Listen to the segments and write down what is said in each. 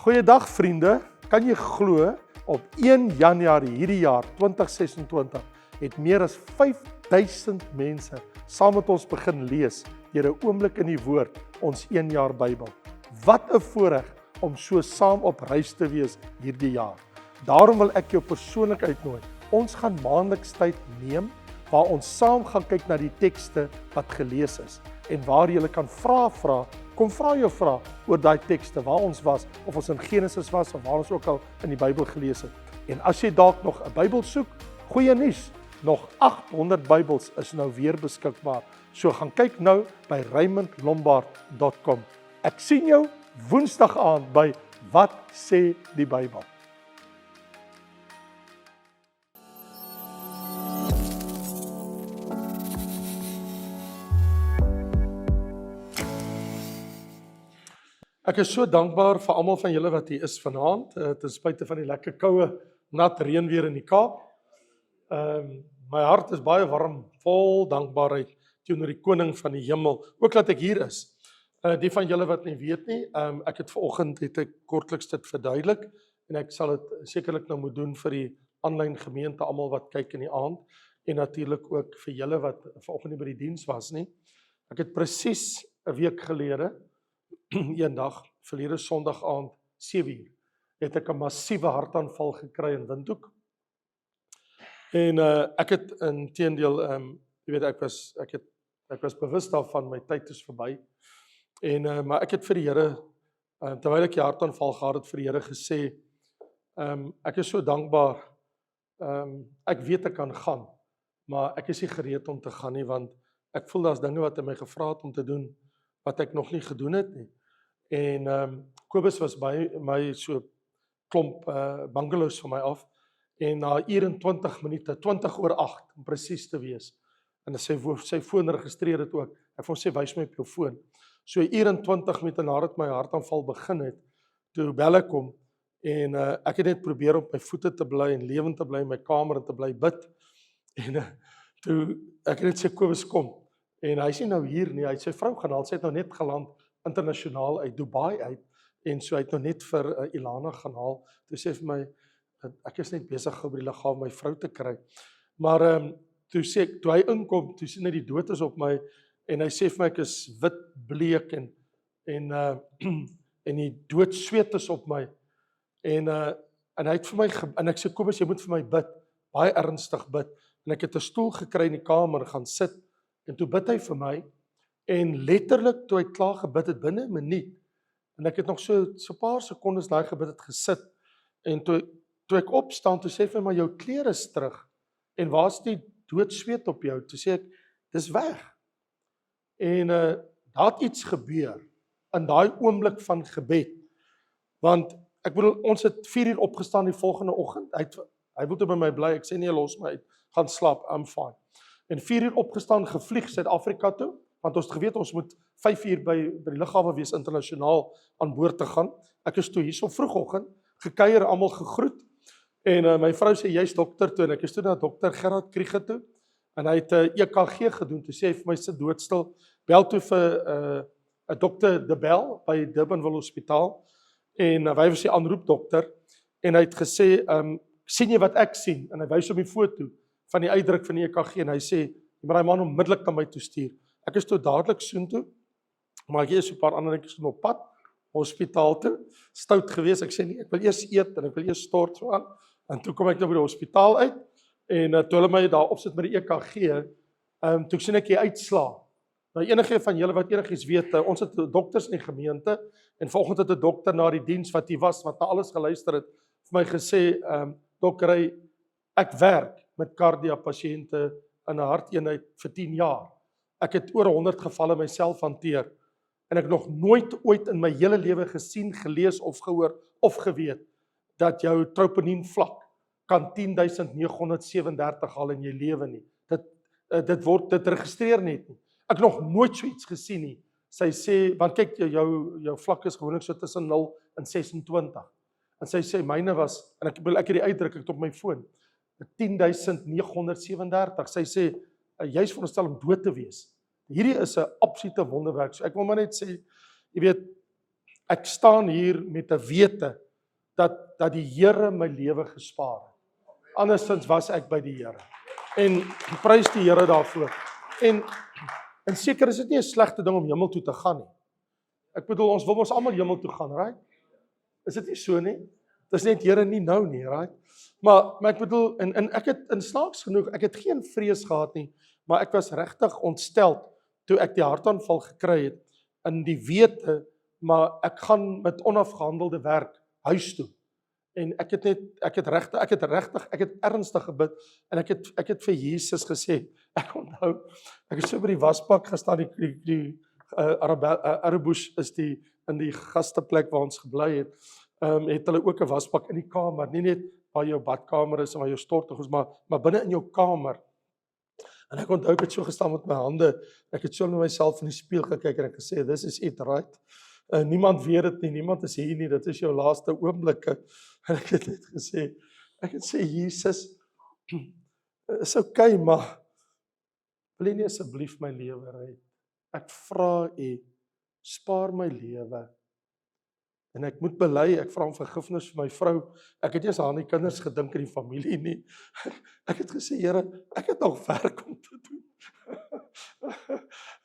Goeiedag vriende, kan jy glo op 1 Januarie hierdie jaar 2026 het meer as 5000 mense saam met ons begin lees deur 'n oomblik in die woord, ons 1 jaar Bybel. Wat 'n voorreg om so saam op reis te wees hierdie jaar. Daarom wil ek jou persoonlik uitnooi. Ons gaan maandeliks tyd neem waar ons saam gaan kyk na die tekste wat gelees is en waar jy kan vra. Kom vra jou vrae oor daai tekste waar ons was, of ons in Genesis was of waar ons ook al in die Bybel gelees het. En as jy dalk nog 'n Bybel soek, goeie nuus, nog 800 Bybels is nou weer beskikbaar. So gaan kyk nou by raymondlombard.com. Ek sien jou Woensdag aand by Wat sê die Bybel? Ek is so dankbaar vir almal van julle wat hier is vanaand, ten spyte van die lekker koue, nat reën weer in die Kaap. My hart is baie warm, vol dankbaarheid teenoor die koning van die hemel, ook dat ek hier is. Die van julle wat nie weet nie, ek het vanoggend kortliks dit verduidelik, en ek sal dit sekerlik nou moet doen vir die aanlyn gemeente, almal wat kyk in die aand, en natuurlik ook vir julle wat vanoggend nie by die diens was nie. Ek het presies 'n week gelede, eendag, verlede Sondag aand, 7:00, het ek 'n massiewe hartaanval gekry in Windhoek. En ek het inteendeel, jy weet, ek was bewus daarvan, my tyd is verby. En maar ek het vir die Here, terwyl ek die hartaanval gehad het, vir die Here gesê, ek is so dankbaar, ek weet ek kan gaan, maar ek is nie gereed om te gaan nie, want ek voel daar's dinge wat hy my gevra het om te doen, wat ek nog nie gedoen het nie. En Kobus was by my so klomp bungalows van my af, en na 1 en 20 minute, 20:08 om presies te wees, en sy foon registreer het ook, hy vir ons sê, wys my op jou foon. So 1 en 20 minute nadat my hartaanval begin het, toe bel ek hom, en ek het net probeer op my voete te bly, en lewend te bly in my kamer, en te bly bid, en toe, ek het net sê, Kobus kom, en hy is nie nou hier nie, hy het sy vrou gaan haal, sy het nou net geland, internasionaal uit Dubai uit, en so hy het nou net vir Ilana gaan haal, toe sê vir my, ek is net besig om die liggaam my vrou te kry, maar toe hy inkom, toe sien hy die dood is op my, en hy sê vir my, ek is wit, bleek, en die dood sweet is op my, en hy het vir my, en ek sê, Kobus, jy moet vir my bid, baie ernstig bid, en ek het 'n stoel gekry in die kamer, gaan sit, en toe bid hy vir my, en letterlik, toe hy klaar gebid het, binne 'n minuut, en ek het nog so paar sekondes daai gebid het gesit, en toe ek opstaan, toe sê hy vir my, jou klere is terug, en waar's die doodsweet op jou? Toe sê ek, dis weg. En daar het iets gebeur, in daai oomblik van gebed, want, ek bedoel, ons het 4:00 opgestaan die volgende oggend, hy wil toe by my bly, ek sê nie, los my uit, gaan slaap, I'm fine. En 4:00 opgestaan, gevlieg Suid-Afrika toe, want ons het geweet, ons moet 5:00 by die lughawe wees, internasionaal aan boord te gaan. Ek is toe hierso vroegoggend, gekuier, almal gegroet, en my vrou sê, jy's dokter toe, en ek is toe na dokter Gerard Kriege toe, en hy het 'n EKG gedoen, toe sê hy vir my, sit doodstil, bel toe vir 'n dokter De Bel, by Durbanville Hospitaal, en hy was die aanroepdokter, en hy het gesê, sien jy wat ek sien, en hy wys op die foto, van die uitdruk van die EKG, en hy sê, jy moet die man onmiddellik na my toe stuur. Ek is toe dadelik soontoe, maar ek is so 'n paar ander netjies op pad, hospitaal toe, stout gewees, ek sê nie, ek wil eers eet, en ek wil eers stort so aan, en toe kom ek nou by die hospitaal uit, en toe hulle my daar opsit met die EKG, toe sien ek die uitslaa. Nou enige van julle wat enigiets weet, ons het dokters in die gemeente, en vanoggend het 'n dokter na die diens wat hier was, wat na alles geluister het, vir my gesê, dokter, ek werk met kardia pasiënte in 'n harteenheid vir 10 jaar. Ek het oor 100 gevalle myself hanteer, en ek nog nooit ooit in my hele lewe gesien, gelees of gehoor, of geweet, dat jou troponien vlak kan 10.937 haal in jou lewe nie. Dit registreer net nie. Ek nog nooit so iets gesien nie. Sy sê, want kyk, jou vlak is gewoonlik so tussen 0 en 26. En sy sê, myne was, en ek het die uitdruk, ek het op my foon, 10.937. Sy sê, jy is veronderstel om dood te wees. Hierdie is 'n absolute wonderwerk. So ek wil maar net sê, jy weet, ek staan hier met 'n wete dat die Here my lewe gespaar het. Andersins was ek by die Here. En prys die Here daarvoor. En seker is dit nie 'n slegte ding om hemel toe te gaan nie. Ek bedoel, ons wil ons almal hemel toe gaan, right? Is dit nie so nie? Dis net Here nie nou nie, right? Maar ek bedoel, en ek het in snaaks genoeg, ek het geen vrees gehad nie, maar ek was regtig ontstel toe ek die hartaanval gekry het in die wete, maar ek gaan met onafgehandelde werk huis toe. En ek het ernstig gebid en ek het vir Jesus gesê, ek onthou, ek het so by die wasbak gestaan, die Arabush is in die gasteplek waar ons gebly het, het hulle ook 'n wasbak in die kamer, nie net waar jou badkamer is en waar jou stortig is, maar binne in jou kamer. En ek onthou ek het so gestaan met my hande, ek het so na myself in die spieël gekyk en ek gesê, this is it, right? Niemand weet dit nie, niemand is hier nie, dit is jou laaste oomblikke. En ek het net gesê, Jesus, is okay, maar wil jy nie asseblief my lewe red? Ek vra U, spaar my lewe. En ek moet bely, ek vra om vergifnis vir my vrou. Ek het eers aan die kinders gedink in die familie nie. Ek het gesê, Here, ek het nog werk om te doen.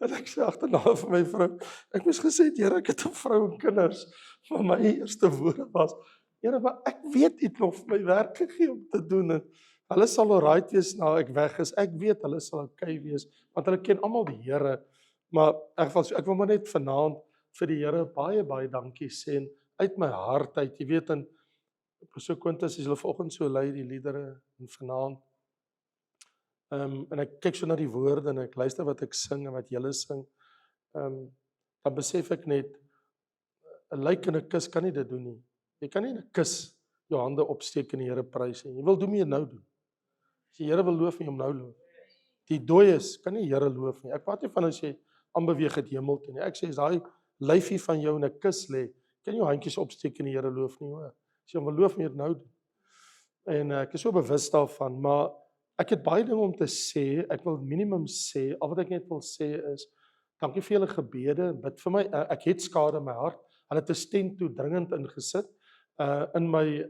En ek sê agterna vir my vrou, ek moes gesê, Here, ek het 'n vrou en kinders. Maar my eerste woorde was, Here, maar ek weet U het nog vir my werk gegee om te doen. En hulle sal alright wees nou ek weg is. Ek weet hulle sal okay wees, want hulle ken almal die Here. Maar ek wil maar net vanaand vir die Here baie dankie sê en uit my hart uit, jy weet, en so Quintus is hulle vanoggend so lui die liedere en vanaand. En ek kyk so na die woorde en ek luister wat ek sing en wat julle sing. Dan besef ek net 'n lijk en 'n kus kan nie dit doen nie. Jy kan nie 'n kus jou hande opsteek en die Here prys nie. Jy wil doen jy nou doen. As die Here wil loof, jy hom nou loof. Die dooies kan nie die Here loof nie. Ek praat nie van as jy aanbeweeg het hemel toe nie. Ek sê as daai lyfie van jou in 'n kus lê, kan jy jou handjies opsteek en die Here loof nie, hoor. As jy hom wil loof, moet jy dit nou doen. En ek is so bewus daarvan, maar ek het baie dinge om te sê. Ek wil minimum sê, al wat ek net wil sê is dankie vir julle gebede, bid vir my. Ek het skade in my hart. Hulle het 'n stent toe dringend ingesit in my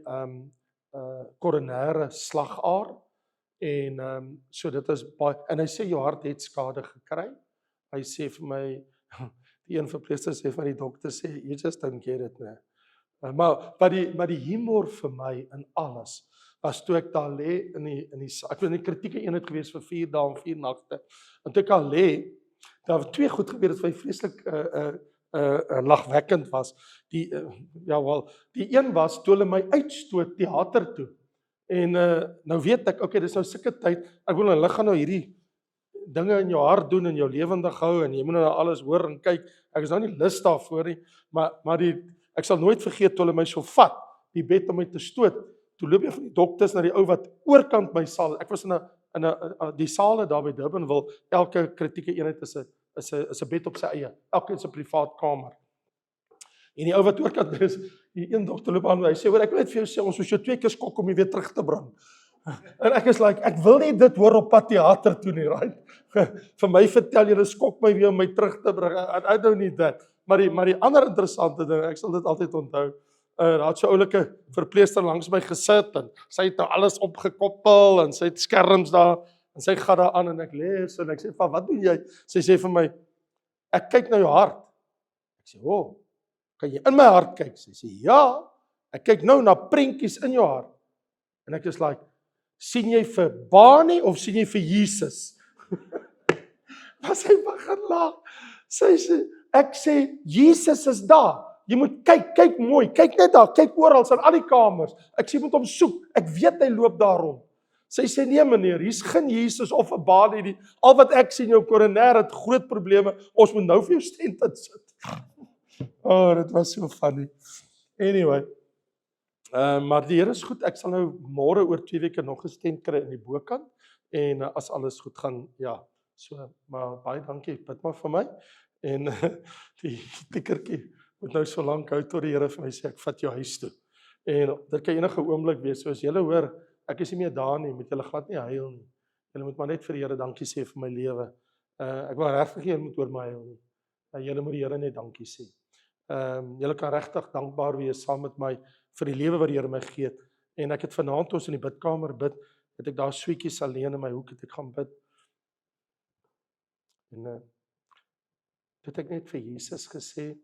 koronêre slagaar. En so dit is baie, en hy sê jou hart het skade gekry. Hy sê vir my, die een verpleegster sê van die dokter sê, you just don't get it, nee. Maar die humor vir my in alles was toe ek daar lê in die ek weet nie, kritieke eenheid gewees vir 4 dae en 4 nagte. En toe ek al lê, daar het 2 goed gebeur wat vreeslik lagwekkend was. Die een was toe hulle my uitstoot teater toe. En nou weet ek, okay, dis nou sulke tyd, ek wil hulle gaan nou hierdie dinge in jou hart doen en jou lewendig hou en jy moet nou alles hoor en kyk. Ek is nou nie lus daarvoor nie, maar ek sal nooit vergeet toe hulle my so vat, die bed om my te stoot. Toe loop jy van die dokters na die ou wat oorkant my saal. Ek was in die sale daar by Durbanville, elke kritieke eenheid is 'n bed op sy eie. Elkeen is 'n privaat kamer. En die ou wat oorkant is, die een dokter loop aan my, hy sê, hoor, ek wil net vir jou sê, ons moet jou 2 keer skok om jy weer terug te bring. En ek is like, ek wil nie dit hoor op pad teater toe nie, right? Vir my vertel jy, skok my weer om my terug te bring. I don't need that. Maar die ander interessante ding, ek sal dit altyd onthou, daar het so oulike verpleegster langs my gesit en sy het nou alles opgekoppel en sy het skerms daar en sy gaan daar aan en ek lees en ek sê, wat doen jy? Sy sê vir my, ek kyk na jou hart. Ek sê, kan jy in my hart kyk? Sy sê, ja, ek kyk nou na prentjies in jou hart. En ek is like, sien jy vir Barney of sien jy vir Jesus? Maar sy begin lag. Sy sê, ek sê, Jesus is daar. Jy moet kyk mooi, kyk net daar, kyk oral, in al die kamers. Ek sê, jy moet hom soek, ek weet hy loop daar rond. Sy sê, nee meneer, hier's geen Jesus of 'n Barney nie. Al wat ek sien, jou koronêr het groot probleme, ons moet nou vir jou stent insit. Dit was so funny. Anyway, maar die Here is goed, ek sal nou môre oor 2 weke nog 'n stent kry in die bokant, en as alles goed gaan, ja, so, maar baie dankie, bid maar vir my, en die tikkertjie moet nou so lank hou tot die Here vir my sê, ek vat jou huis toe, en dit kan enige oomblik wees, so as julle hoor, ek is nie meer daar nie, moet julle glad nie huil nie, julle moet maar net vir die Here dankie sê vir my lewe, ek wil regtig nie julle moet oor my huil nie, julle moet die Here net dankie sê, Julle kan regtig dankbaar wees saam met my vir die lewe wat die Here my gee het. En ek het vanaand ons in die bidkamer bid, het ek daar sweetjies alleen in my hoek het ek gaan bid. En het ek net vir Jesus gesê,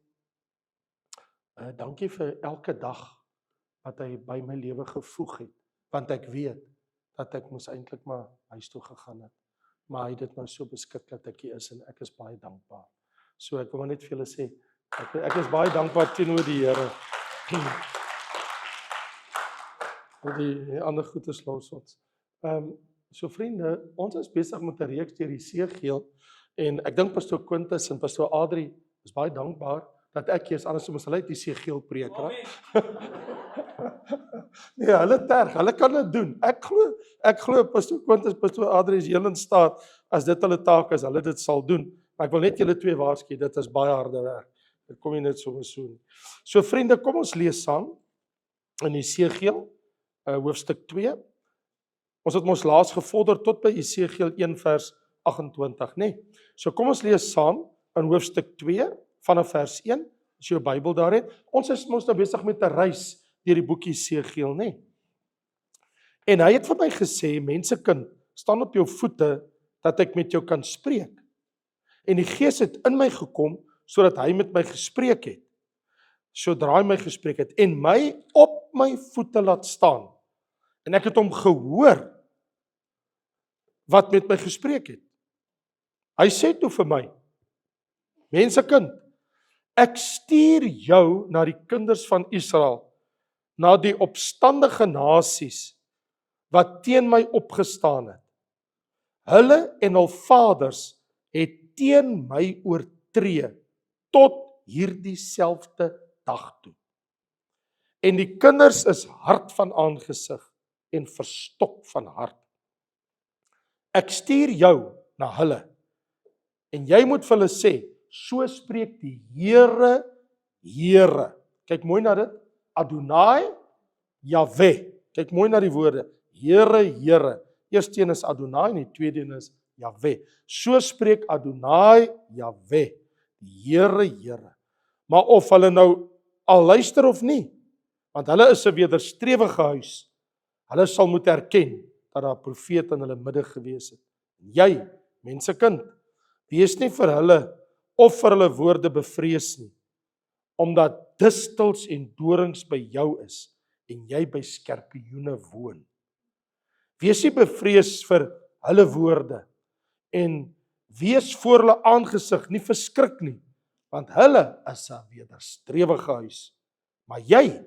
dankie vir elke dag wat hy by my lewe gevoeg het, want ek weet dat ek moes eintlik maar huis toe gegaan het. Maar hy het dit nou so beskik dat ek hier is en ek is baie dankbaar. So ek wil maar net vir julle sê, ek is baie dankbaar teenoor die Here. Die ander goedes los ons. So vriende, ons is besig met 'n reeks deur Jesegiel en ek dink pastoor Quintus en pastoor Adri is baie dankbaar dat ek hier is, anders moes hulle uit Jesegiel preek, hè. Nee, hulle kan dit doen. Ek glo pastoor Quintus, pastoor Adri is heel in staat as dit hulle taak is, hulle dit sal doen. Maar ek wil net julle twee waarsku, dit is baie harde werk. Dit kom nie net so nie. So vriende, kom ons lees saam in Jesegiel hoofstuk 2. Ons het ons laas gevorder tot by Jesegiel 1 vers 28, nê? So kom ons lees saam in hoofstuk 2 vanaf vers 1, as jy jou Bybel daar het. Ons is mos nou besig met 'n reis deur die boek Jesegiel, nê? En hy het vir my gesê, mensekind, staan op jou voete dat ek met jou kan spreek. En die Gees het in my gekom sodat hy met my gespreek het. Sodra hy my gespreek het en my op my voete laat staan. En ek het hom gehoor wat met my gespreek het. Hy sê toe vir my, mensekind, ek stuur jou na die kinders van Israel, na die opstandige nasies wat teen my opgestaan het. Hulle en hul vaders het teen my oortree tot hierdie selfde dag toe. En die kinders is hard van aangesig en verstok van hart. Ek stuur jou na hulle en jy moet vir hulle sê, so spreek die Here, Here. Kyk mooi na dit. Adonai, Jahwe. Kyk mooi na die woorde. Here, Here. Eerste een is Adonai en die tweede een is Jahwe. So spreek Adonai, Jahwe. Die Here, Here. Maar of hulle nou al luister of nie, want hulle is 'n wederstrewige huis. Hulle sal moet erken dat daar 'n profeet in hulle midde gewees het. Jy, mensekind, wees nie vir hulle of vir hulle woorde bevrees nie, omdat distels en dorings by jou is en jy by skorpioene woon. Wees nie bevrees vir hulle woorde en wees voor hulle aangesig nie verskrik nie, want hulle is 'n wederstrewige huis. Maar jy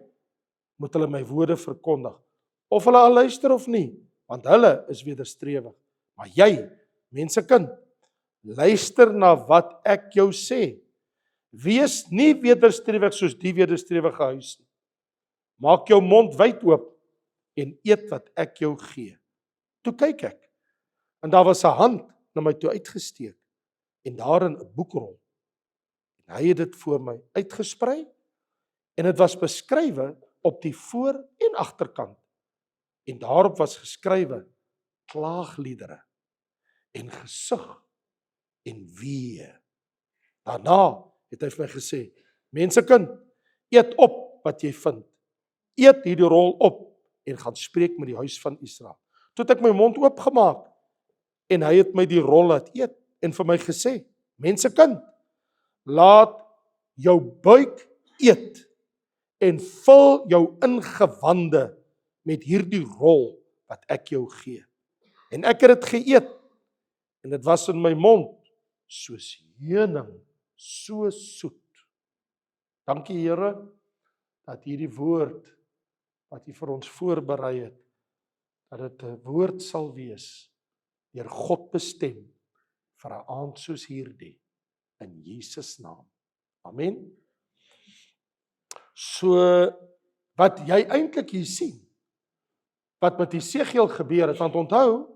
moet hulle my woorde verkondig, of hulle al luister of nie, want hulle is wederstrewig. Maar jy, mensekind, luister na wat ek jou sê. Wees nie wederstrewig soos die wederstrewige huis nie. Maak jou mond wyd oop en eet wat ek jou gee. Toe kyk ek, en daar was 'n hand na my toe uitgesteek, en daarin 'n boekrol. En hy het dit voor my uitgesprei, en dit was beskrywe op die voor- en agterkant. En daarop was geskrywe klaagliedere en gesug en wee. Daarna het hy vir my gesê, mensekind, eet op wat jy vind. Eet hierdie rol op en gaan spreek met die huis van Israel. Toe het ek my mond oopgemaak en hy het my die rol laat eet en vir my gesê, mensekind, laat jou buik eet en vul jou ingewande met hierdie rol wat ek jou gee. En ek het dit geëet en dit was in my mond soos heuning, so soet. Dankie Here dat hierdie woord wat U vir ons voorberei het, dat dit 'n woord sal wees deur God bestem vir 'n aand soos hierdie in Jesus naam. Amen. So wat jy eintlik hier sien, wat met Jesegiel gebeur het, want onthou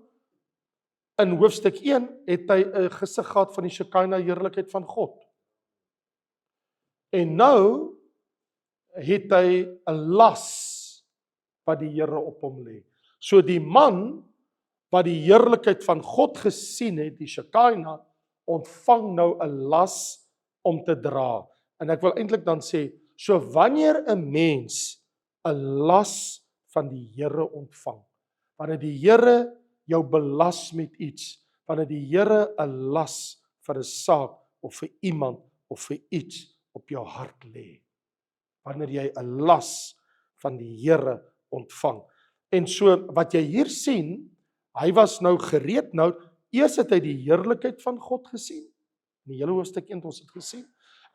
in hoofstuk 1 het hy 'n gesig gehad van die Shekinah heerlikheid van God. En nou het hy 'n las wat die Here op hom lê. So die man wat die heerlikheid van God gesien het, die Shekinah, ontvang nou 'n las om te dra. En ek wil eintlik dan sê, so wanneer 'n mens 'n las van die Here ontvang, wanneer die Here jou belas met iets, wanneer die Here 'n las vir 'n saak of vir iemand of vir iets op jou hart lê, wanneer jy 'n las van die Here ontvang. En so wat jy hier sien, hy was nou gereed, nou eers het hy die heerlikheid van God gesien. In die hele hoofstuk 1 ons het gesien.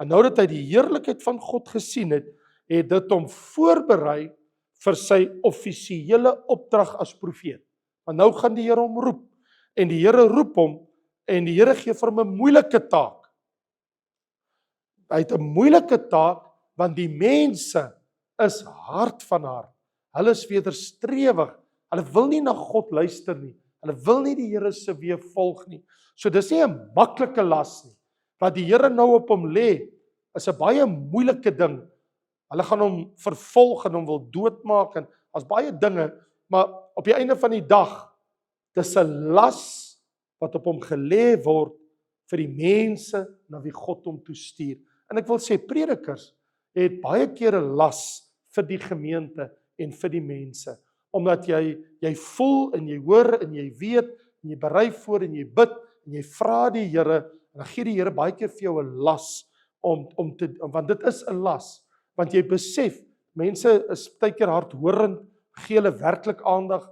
En nou dat hy die heerlikheid van God gesien het, het dit hom voorberei vir sy offisiële opdrag as profeet. Want nou gaan die Here hom roep. En die Here roep hom en die Here gee vir hom 'n moeilike taak. Hy het 'n moeilike taak want die mense is hard van hart. Hulle is wederstrewig. Hulle wil nie na God luister nie. Hulle wil nie die Here se weë volg nie. So dis nie 'n maklike las nie. Wat die Here nou op hom lê, is 'n baie moeilike ding. Hulle gaan hom vervolg en hom wil doodmaak en as baie dinge, maar op die einde van die dag, dis 'n las wat op hom gelê word vir die mense na wie God hom toestuur. En ek wil sê predikers het baie keer 'n las vir die gemeente en vir die mense, omdat jy voel en jy hoor en jy weet en jy berei voor en jy bid en jy vra die Here en dan gee die Here baie keer vir jou 'n las want dit is 'n las, want jy besef mense is baie keer hardhorend, gee hulle werklik aandag,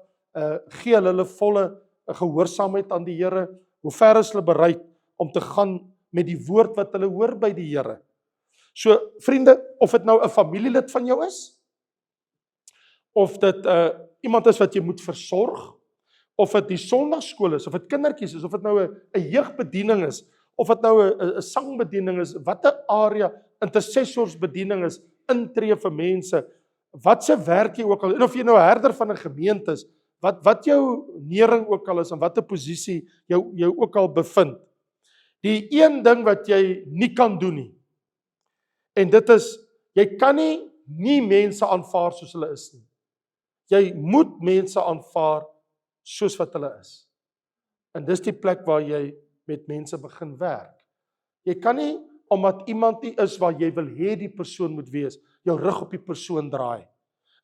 gee hulle volle gehoorsaamheid aan die Here. Hoe ver is hulle bereid om te gaan met die woord wat hulle hoor by die Here? So vriende, of dit nou 'n familielid van jou is, of dit iemand is wat jy moet versorg, of dit die sonndagskool is, of dit kindertjies is, of dit nou 'n jeugbediening is, of dit nou 'n sangbediening is, watter area intercessorsbediening is, intree vir mense, wat se werk jy ook al, en of jy nou 'n herder van 'n gemeente is, wat jou nering ook al is, en watter posisie jou ook al bevind. Die een ding wat jy nie kan doen nie, en dit is, jy kan nie mense aanvaar soos hulle is nie. Jy moet mense aanvaar soos wat hulle is. En dis die plek waar jy met mense begin werk. Jy kan nie, omdat iemand nie is waar jy wil hê die persoon moet wees, jou rug op die persoon draai,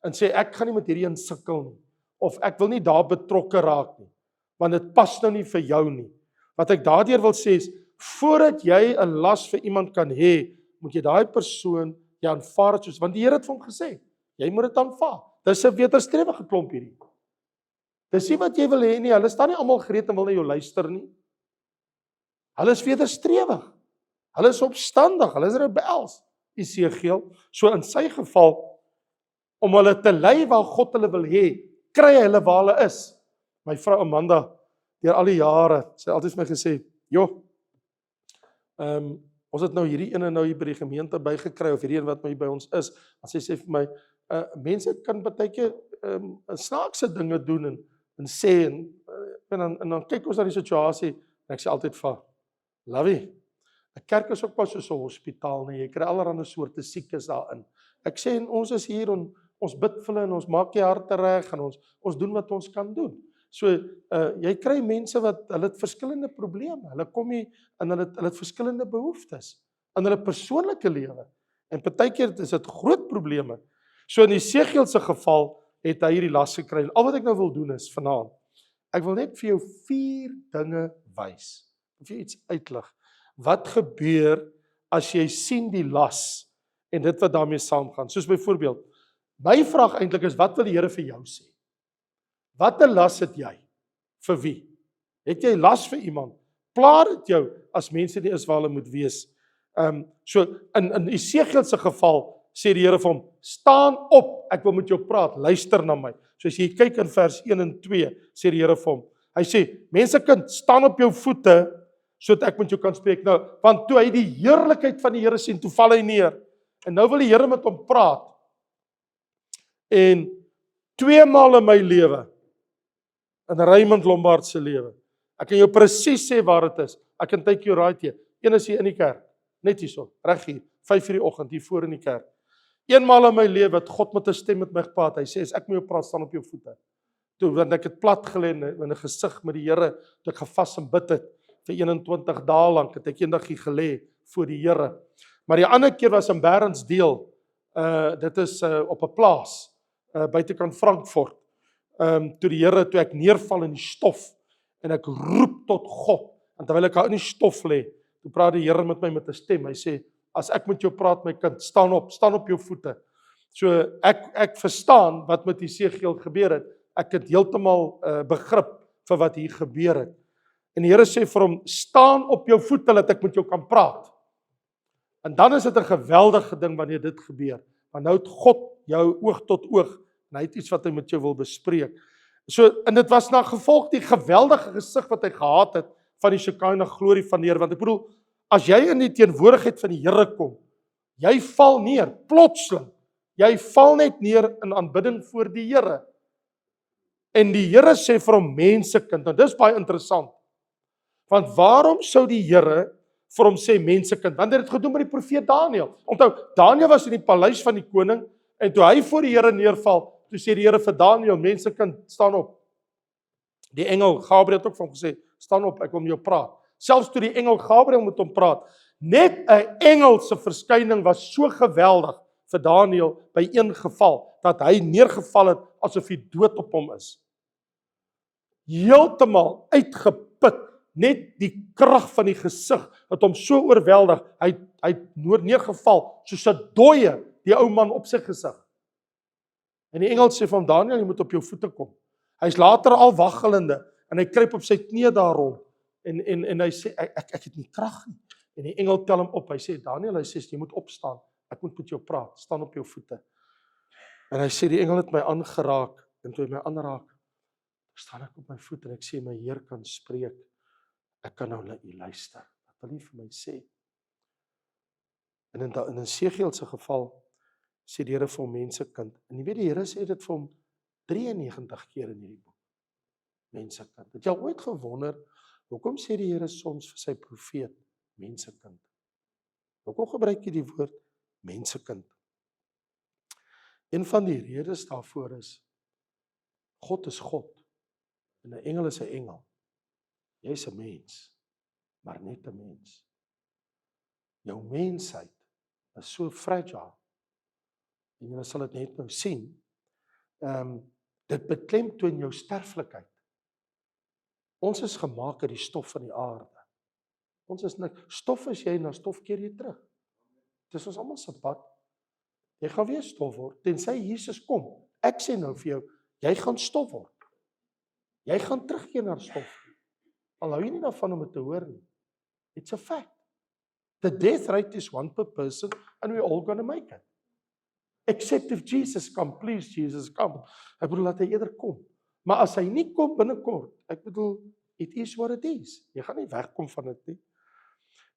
en sê, ek gaan nie met hierdie sukkel nie, of ek wil nie daar betrokke raak nie, want dit pas nou nie vir jou nie. Wat ek daardeur wil sê is, voordat jy 'n las vir iemand kan hê, moet jy daai persoon jy aanvaar soos, want die Here het vir hom gesê, jy moet dit aanvaar. Dis 'n wederstrewige klomp hierdie. Dis nie wat jy wil hê nie, hulle staan nie almal gereed en wil na jou luister nie. Hulle is wederstrewig. Hulle is opstandig, hulle is rebels. Esegiel, so in sy geval, om hulle te lei waar God hulle wil hê, kry hulle waar hulle is. My vrou Amanda, deur al die jare, sy het altyd vir my gesê, joh, ons het nou hierdie ene nou hier by die gemeente bygekry, of hierdie een wat nou hier by ons is, en sy sê vir my, mense kan baie keer snaakse dinge doen en sê, en dan kyk ons na die situasie, en ek sê altyd vir, Lovie, 'n kerk is ook pas soos 'n hospitaal, nee, jy kry allerlei soorte siektes daarin. Ek sê, en ons is hier, en ons bid vir hulle, en ons maak die harte reg, en ons doen wat ons kan doen. So, jy kry mense wat, hulle het verskillende probleme, hulle kom hier, en hulle het verskillende behoeftes, in hulle persoonlike lewe, en partykeer is dit groot probleme. So in Esegiel se geval, het hy hierdie las gekry, en al wat ek nou wil doen is, vanaand, ek wil net vir jou 4 dinge wys, of jy iets uitlig, wat gebeur, as jy sien die las, en dit wat daarmee saamgaan, soos byvoorbeeld, my vraag eintlik is, wat wil die Here vir jou sê? Wat 'n las het jy? Vir wie? Het jy las vir iemand? Pla dit jou, as mense nie is waar hulle moet wees? So, in Esegiel se geval, sê die Here vir hom, staan op, ek wil met jou praat, luister na my. So as jy kyk in vers 1 en 2, sê die Here vir hom, hy sê, mensekind, staan op jou voete, sodat ek met jou kan spreek. Nou, want toe hy die heerlikheid van die Here sien, toe val hy neer, en nou wil die Here met hom praat, en 2 maal in my lewe, in Raymond Lombard se lewe, ek kan jou presies sê waar dit is, ek kan take you right here, een is hier in die kerk, net hierso, reg hier, 5 uur die oggend, hier voor in die kerk, eenmaal in my lewe, het God met 'n stem met my gepraat, hy sê, as ek met jou praat, staan op jou voete, toe, want ek het plat gelê in 'n gesig met die Here, toe ek gevas en bid het, vir 21 dae lank, het ek eendag hier gelê, voor die Here, Maar die ander keer was in Bärentsdeel, dit is op 'n plaas, buitekant Frankfurt, toe ek neerval in die stof, en ek roep tot God, en terwyl ek daar in die stof lê, toe praat die Here met my met 'n stem, hy sê, as ek met jou praat, my kind, staan op jou voete. So ek verstaan wat met Esegiel gebeur het, ek het heeltemal begrip vir wat hier gebeur het. En die Here sê vir hom, staan op jou voete, dat ek met jou kan praat. En dan is dit 'n geweldige ding wanneer dit gebeur, want nou het God jou oog tot oog, en hy het iets wat hy met jou wil bespreek. So, en dit was na gevolg die geweldige gesig wat hy gehad het, van die Shekinah glorie van die Here, want ek bedoel, as jy in die teenwoordigheid van die Here kom, jy val neer, plotseling, jy val net neer in aanbidding voor die Here. En die Here sê vir hom, mensekind, en dis baie interessant, want waarom sou die Here vir hom sê mensekind? Want hy het dit gedoen met die profeet Daniël. Onthou, Daniël was in die paleis van die koning, en toe hy voor die Here neerval, toe sê die Here vir Daniël, mensekind, staan op. Die engel Gabriël het ook van hom gesê, staan op, ek wil met jou praat. Selfs toe die engel Gabriël met hom praat, net 'n engel se verskyning was so geweldig vir Daniël by een geval, dat hy neergeval het asof hy dood op hom is. Heeltemal uitgeput, net die krag van die gesig het hom so oorweldig, hy het neergeval soos 'n dooie, die ou man op sy gesig. En die engel sê van Daniël, jy moet op jou voete kom. Hy's later al waggelende, en hy kruip op sy knie daar rond, en hy sê, ek het nie krag nie. En die engel tel hom op, hy sê, Daniël, hy sê, jy moet opstaan, ek moet met jou praat, staan op jou voete. En hy sê, die engel het my aangeraak, en toe hy my aanraak, staan ek op my voete, en ek sê, my Heer kan spreek, ek kan nou luister, wat wil jy vir my sê? En in Esegiel se geval, sê die Here vir hom, mensekind, en jy weet, die Here sê dit vir hom 93 keer in hierdie boek, mensekind. Het jy al ooit gewonder, hoekom sê die Here soms vir sy profeet, mensekind? Hoekom gebruik hy die woord, mensekind? Een van die redes daarvoor is, God is God, en 'n engel is 'n engel. Jy is 'n mens, maar net 'n mens. Jou mensheid is so fragile, en jy sal dit net nou sien, dit beklemtoon jou sterflikheid. Ons is gemaak uit die stof van die aarde. Ons is niks. Stof is jy, na stof keer jy terug. Dis ons almal se pad. Jy gaan weer stof word, tensy Jesus kom. Ek sê nou vir jou, jy gaan stof word. Jy gaan terugkeer na stof. Al hou jy nie daarvan om dit te hoor nie. It's a fact. The death rate is 1 per person, and we're all gonna make it. Except if Jesus come, please Jesus come. Ek bedoel, laat hy eerder kom. Maar as hy nie kom binnekort, ek bedoel, it is what it is. Jy gaan nie wegkom van dit nie.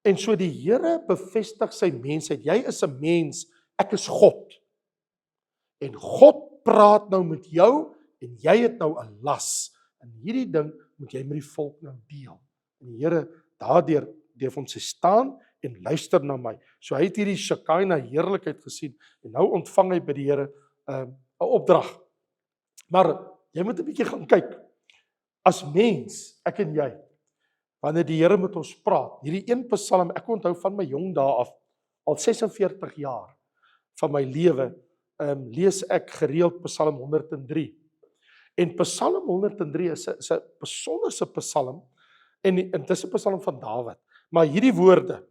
En so die Here bevestig sy mensheid. Jy is 'n mens, ek is God. En God praat nou met jou, en jy het nou 'n las. En hierdie ding moet jy met die volk nou deel. En die Here daardeur hom sê staan en luister na my. So hy het hierdie Shekinah heerlikheid gesien, en nou ontvang hy by die Here 'n opdrag. Maar jy moet 'n bietjie gaan kyk. As mens, ek en jy, wanneer die Here met ons praat, hierdie een Psalm, ek onthou van my jong dae af, al 46 jaar van my lewe, lees ek gereeld Psalm 103. En Psalm 103 is 'n besonderse Psalm, en dit is 'n Psalm van Dawid. Maar hierdie woorde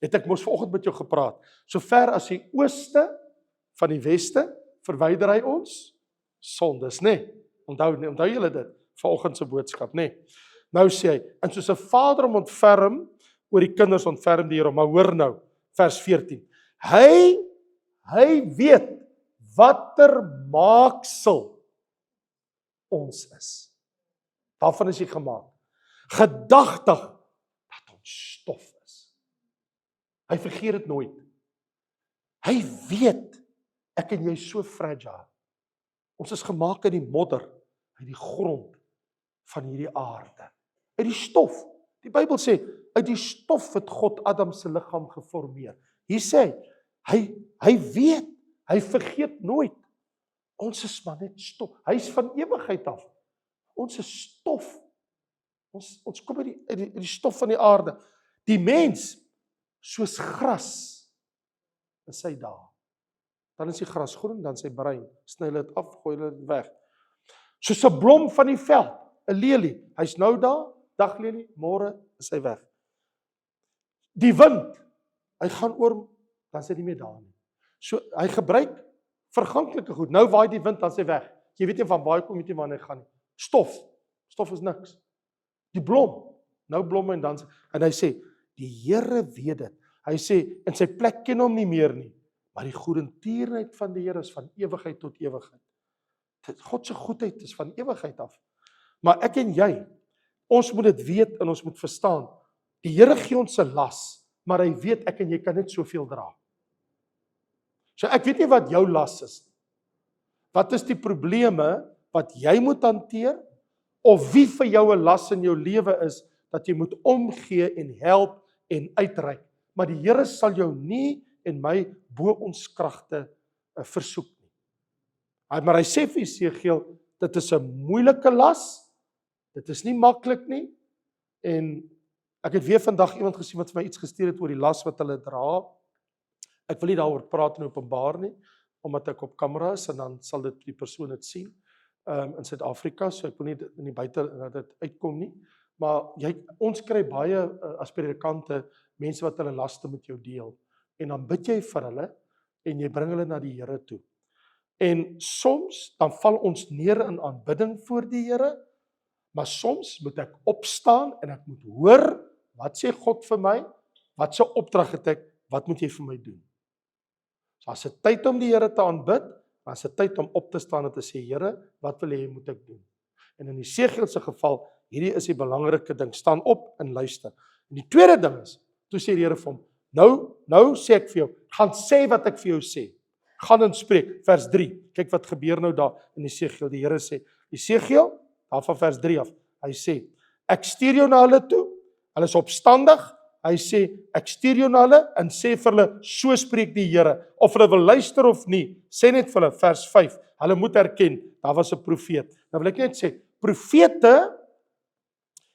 het ek mos vanoggend met jou gepraat. So ver as die ooste van die weste, verwyder hy ons sondes, nê? Onthou julle dit, vanoggend se boodskap, nê? Nou sê hy, en soos 'n vader hom ontferm, oor die kinders ontferm die Here, maar hoor nou, vers 14. Hy weet watter maaksel ons is. Daarvan is hy gemaak. Gedagtig dat ons stof is. Hy vergeet dit nooit. Hy weet, ek en jy is so fragile. Ons is gemaak uit die modder, uit die grond van hierdie aarde. Uit die stof. Die Bybel sê, uit die stof het God Adam se liggaam geformeer. Hier sê hy weet, hy vergeet nooit. Ons is maar net stof. Hy is van ewigheid af. Ons is stof. Ons kom uit die stof van die aarde. Die mens, soos gras, is sy daar. Dan is die gras groen, dan sy bruin. Sny hulle dit af, gooi hulle dit weg. Soos 'n blom van die veld, 'n lelie. Hy's nou daar, daglelie, môre is hy weg. Die wind, hy gaan oor, dan is hy nie meer daar nie. So hy gebruik verganklike goed. Nou waai die wind, dan is hy weg. Jy weet nie van waar hy kom, weet nie waar hy gaan nie. Stof is niks. Die blom, nou blom en dan hy sê, die Here weet dit. Hy sê, in sy plek ken hom nie meer nie, maar die goedertierenheid van die Here is van ewigheid tot ewigheid. God se goedheid is van ewigheid af. Maar ek en jy, ons moet dit weet en ons moet verstaan. Die Here gee ons 'n las, maar hy weet ek en jy kan net soveel dra. So ek weet nie wat jou las is. Wat is die probleme wat jy moet hanteer, of wie vir jou 'n las in jou lewe is, dat jy moet omgee en help en uitreik. Maar die Here sal jou nie en my bo ons kragte versoek nie. Maar hy sê vir Esegiel, dit is 'n moeilike las, dit is nie maklik nie, en ek het weer vandag iemand gesien wat vir my iets gestuur het oor die las wat hulle dra. Ek wil nie daaroor praat in openbaar nie, omdat ek op kamera is, en dan sal dit die persoon dit sien, in Suid-Afrika, so ek wil nie in die buite dat dit uitkom nie, maar ons kry baie as predikante, mense wat hulle laste met jou deel, en dan bid jy vir hulle, en jy bring hulle na die Here toe. En soms, dan val ons neer in aanbidding voor die Here, maar soms moet ek opstaan, en ek moet hoor, wat sê God vir my, wat se opdrag het ek, wat moet jy vir my doen? So as dit tyd om die Here te aanbid, dan is dit tyd om op te staan en te sê, Here, wat wil jy moet ek doen? En in Esegiel se geval, hierdie is die belangrike ding, staan op en luister. En die tweede ding is, toe sê die Here vir hom, nou sê ek vir jou, gaan sê wat ek vir jou sê. Gaan en spreek, vers 3. Kyk wat gebeur nou daar in Esegiel. Die Here sê, Esegiel, daar van vers 3 af, hy sê, ek stuur jou na hulle toe, hulle is opstandig, hy sê, ek stuur jou na hulle, en sê vir hulle, so spreek die Here, of hulle wil luister of nie, sê net vir hulle, vers 5, hulle moet erken, daar was 'n profeet. Nou wil ek net sê, profete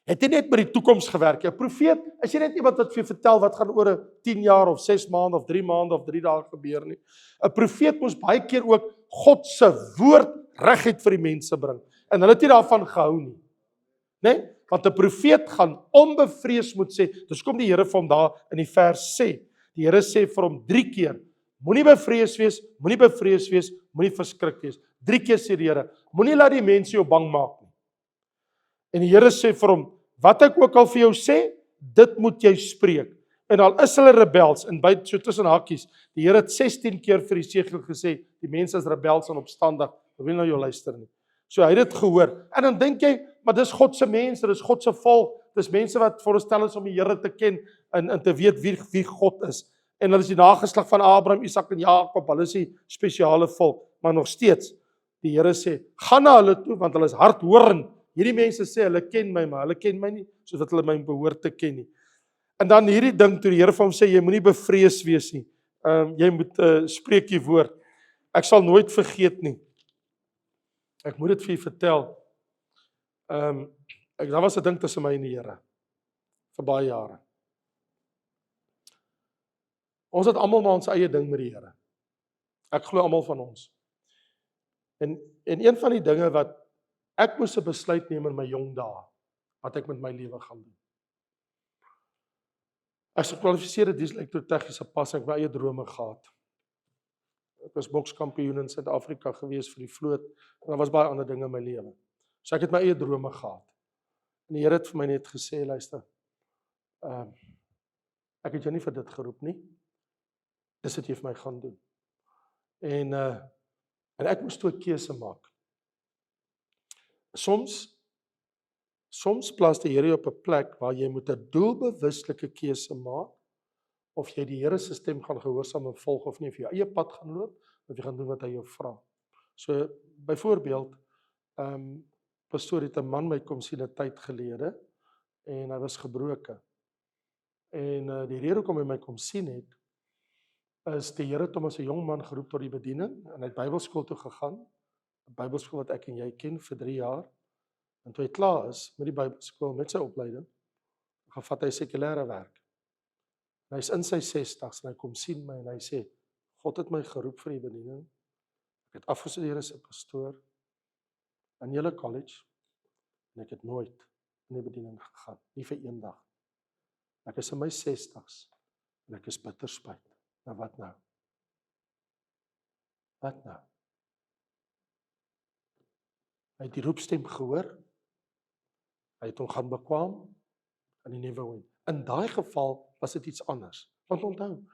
het nie net met die toekoms gewerk. 'n Profeet is nie net iemand wat vir jou vertel wat gaan oor 10 jaar of 6 maande of 3 maande of 3 dae gebeur nie. 'n Profeet moes baie keer ook God se woord reguit vir die mense bring. En hulle het nie daarvan gehou nie. Nee? Want 'n profeet gaan onbevrees moet sê. Dus kom die Here vir hom daar in die vers sê. Die Here sê vir hom 3 keer, moenie bevrees wees, moenie bevrees wees, moenie verskrik wees. 3 keer sê die Here, moenie laat die mense jou bang maak nie. En die Here sê vir hom, wat ek ook al vir jou sê, dit moet jy spreek. En al is hulle rebels, en by so tussen hakies, die Here het 16 keer vir Esegiel gesê, die mense is rebels en opstandig, hulle wil nou jou luister nie. So hy het dit gehoor. En dan dink jy, maar dis God se mense, dis God se volk, dis mense wat veronderstel is om die Here te ken en te weet wie God is. En hulle is die nageslag van Abraham, Isak en Jakob, hulle is die spesiale volk, maar nog steeds, die Here sê, gaan na hulle toe, want hulle is hardhorend. Hierdie mense sê, hulle ken my, maar hulle ken my nie, soos wat hulle my behoort te ken nie. En dan hierdie ding, toe die Here vir hom sê, jy moenie bevrees wees nie, jy moet spreek die woord. Ek sal nooit vergeet nie. Ek moet dit vir julle vertel. Daar was 'n ding tussen my en die Here, vir baie jare. Ons het almal maar ons eie ding met die Here. Ek glo almal van ons. En een van die dinge wat ek moes 'n besluit neem in my jong dae, wat ek met my lewe gaan doen. As 'n gekwalifiseerde dieselektor tegniese pas, ek my eie drome gehad. Ek was bokskampioen in Suid-Afrika gewees vir die vloot, en daar was baie ander dinge in my lewe. So ek het my eie drome gehad. En die Here het vir my net gesê, luister, ek het jou nie vir dit geroep nie, dis wat jy vir my gaan doen. En ek moes toe 'n keuse maak. Soms plaas die Here jou op 'n plek waar jy moet 'n doelbewuslike keuse maak, of jy die Here se stem gaan gehoorsaam en volg of nie, of jy jou eie pad gaan loop, of jy gaan doen wat hy jou vra. So, byvoorbeeld, pastoor het 'n man my kom sien 'n tyd gelede, en hy was gebroken. En die rede hoekom hy my kom sien het, is die Here het hom as 'n jong man geroep tot die bediening, en hy het Bybelskool toe gegaan, 'n Bybelskool wat ek en jy ken vir 3 jaar, en toe hy klaar is met die Bybelskool, met sy opleiding, gaan vat hy sekulêre werk. En hy is in sy 60's, en hy kom sien my, en hy sê, God het my geroep vir die bediening. Ek het afgestudeer as 'n pastoor in julle college en ek het nooit in die bediening gegaan, nie vir een dag. Ek is in my 60's en ek is bitter spyt. Nou wat nou? Wat nou? Hy het die roepstem gehoor, hy het hom gaan bekwam en hy never went. In daai geval was dit iets anders. Want onthou,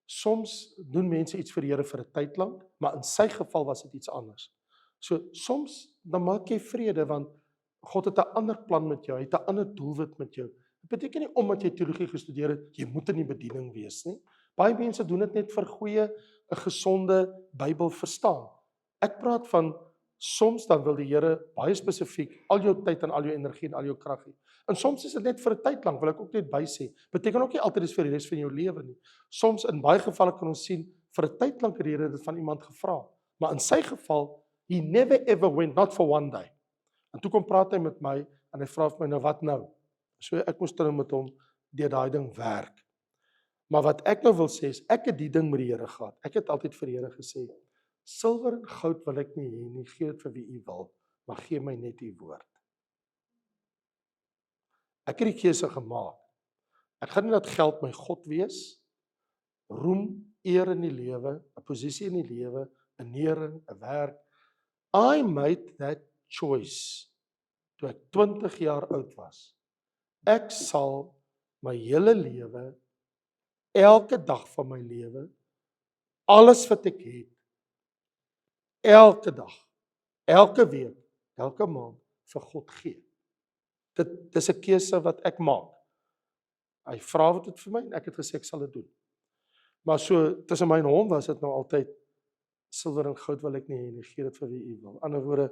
soms doen mense iets vir die Here vir 'n tyd lank, maar in sy geval was dit iets anders. So soms dan maak jy vrede want God het 'n ander plan met jou, hy het 'n ander doelwit met jou. Dit beteken nie omdat jy teologie gestudeer het, jy moet in die bediening wees nie. Baie mense doen dit net vir goeie, 'n gesonde Bybel verstaan. Ek praat van soms dan wil die Here baie spesifiek al jou tyd en al jou energie en al jou krag hê. En soms is dit net vir 'n tyd lank, wil ek ook net by sê. Beteken ook nie altyd dis vir die res van jou lewe nie. Soms in baie gevalle kan ons sien vir 'n tyd lank het die Here dit van iemand gevra. Maar in sy geval, he never ever went, not for one day. En toe kom praat hy met my en hy vra vir my nou wat nou? So ek moes dan met hom deur daai ding werk. Maar wat ek nou wil sê is ek het die ding met die Here gehad. Ek het altyd vir die Here gesê, silwer en goud wil ek nie hê nie, gee dit vir wie u wil, maar gee my net u woord. Ek het die keuse gemaak. Ek gaan nie dat geld my God wees, roem, eer in die lewe, 'n posisie in die lewe, 'n nering, 'n werk. I made that choice toe ek 20 jaar oud was. Ek sal my hele lewe, elke dag van my lewe, alles wat ek het, elke dag, elke week, elke maand vir God gee. Dit is 'n keuse wat ek maak. Hy vra dit vir my en ek het gesê ek sal dit doen. Maar so tussen my en hom was dit nou altyd silwer en goud wil ek nie hê nie, gee dit vir wie u wil. In ander woorde,